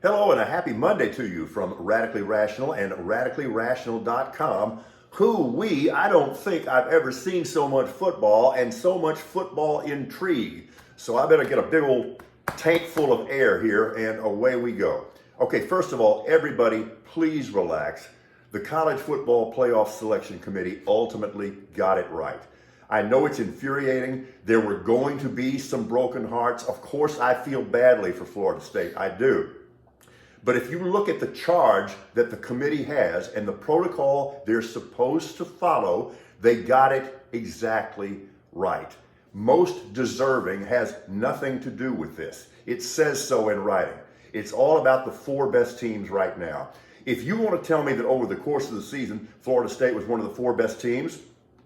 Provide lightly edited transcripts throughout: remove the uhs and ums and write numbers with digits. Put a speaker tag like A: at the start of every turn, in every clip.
A: Hello and a happy Monday to you from Radically Rational and radicallyrational.com. I don't think I've ever seen so much football and so much football intrigue. So I better get a big old tank full of air here and away we go. Okay, first of all, everybody, please relax. The College Football Playoff Selection Committee ultimately got it right. I know it's infuriating. There were going to be some broken hearts. Of course, I feel badly for Florida State. I do. But if you look at the charge that the committee has and the protocol they're supposed to follow, they got it exactly right. Most deserving has nothing to do with this. It says so in writing. It's all about the four best teams right now. If you want to tell me that over the course of the season, Florida State was one of the four best teams,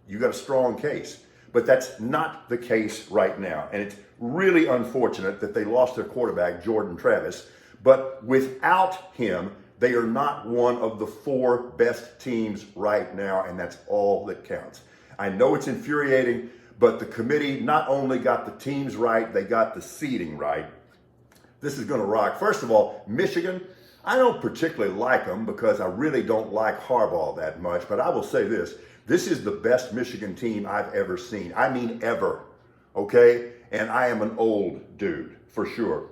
A: you got a strong case. But that's not the case right now. And it's really unfortunate that they lost their quarterback, Jordan Travis. But without him, they are not one of the four best teams right now, and that's all that counts. I know it's infuriating, but the committee not only got the teams right, they got the seeding right. This is going to rock. First of all, Michigan, I don't particularly like them because I really don't like Harbaugh that much, but I will say this. This is the best Michigan team I've ever seen. I mean ever, okay? And I am an old dude, for sure.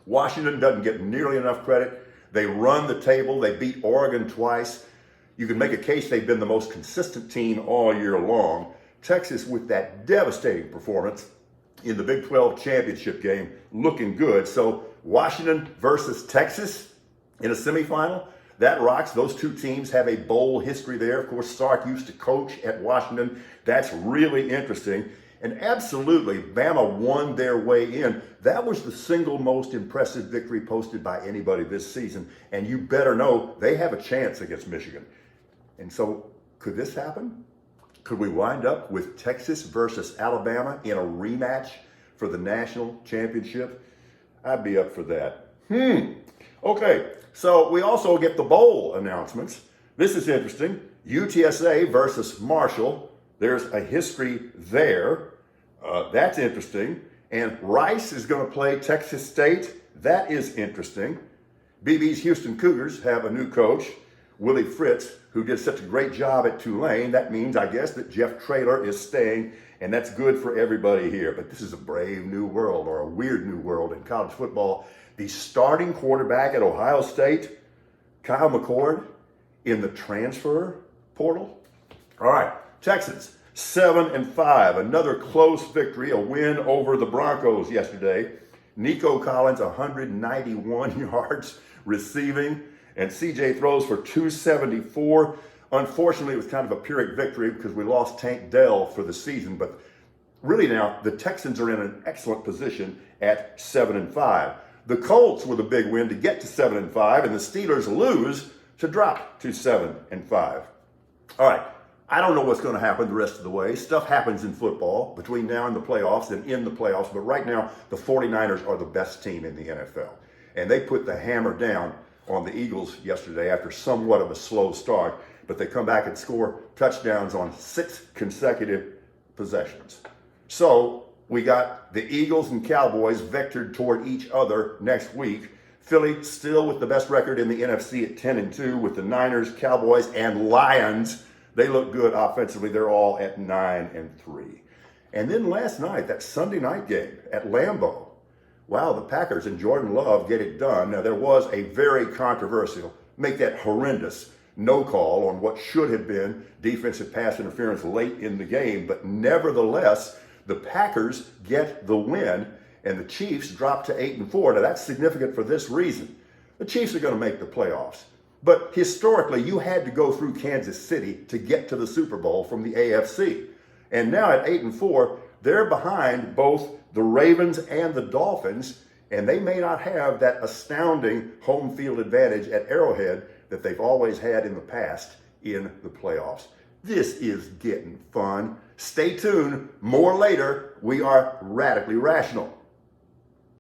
A: Washington doesn't get nearly enough credit. They run the table. They beat Oregon twice. You can make a case they've been the most consistent team all year long. Texas, with that devastating performance in the Big 12 championship game, looking good. So Washington versus Texas in a semifinal, that rocks. Those two teams have a bowl history there. Of course, Sark used to coach at Washington. That's really interesting. And absolutely, Bama won their way in. That was the single most impressive victory posted by anybody this season. And you better know they have a chance against Michigan. And so, could this happen? Could we wind up with Texas versus Alabama in a rematch for the national championship? I'd be up for that. Okay, so we also get the bowl announcements. This is interesting. UTSA versus Marshall. There's a history there. That's interesting. And Rice is going to play Texas State. That is interesting. BB's Houston Cougars have a new coach, Willie Fritz, who did such a great job at Tulane. That means, I guess, that Jeff Traylor is staying, and that's good for everybody here. But this is a brave new world, or a weird new world in college football. The starting quarterback at Ohio State, Kyle McCord, in the transfer portal. All right. Texans, 7-5, another close victory, a win over the Broncos yesterday. Nico Collins, 191 yards receiving, and CJ throws for 274. Unfortunately, it was kind of a Pyrrhic victory because we lost Tank Dell for the season, but really now the Texans are in an excellent position at 7-5. The Colts with a big win to get to 7-5, and the Steelers lose to drop to 7-5. All right. I don't know what's going to happen the rest of the way. Stuff happens in football between now and the playoffs and in the playoffs. But right now, the 49ers are the best team in the NFL. And they put the hammer down on the Eagles yesterday after somewhat of a slow start. But they come back and score touchdowns on 6 consecutive possessions. So we got the Eagles and Cowboys vectored toward each other next week. Philly still with the best record in the NFC at 10-2 with the Niners, Cowboys, and Lions. They look good offensively. They're all at 9-3. And then last night, that Sunday night game at Lambeau. Wow, the Packers and Jordan Love get it done. Now, there was a very controversial, make that horrendous, no call on what should have been defensive pass interference late in the game. But nevertheless, the Packers get the win, and the Chiefs drop to 8-4. Now, that's significant for this reason. The Chiefs are going to make the playoffs. But historically, you had to go through Kansas City to get to the Super Bowl from the AFC. And now at 8-4, they're behind both the Ravens and the Dolphins, and they may not have that astounding home field advantage at Arrowhead that they've always had in the past in the playoffs. This is getting fun. Stay tuned. More later. We are Radically Rational.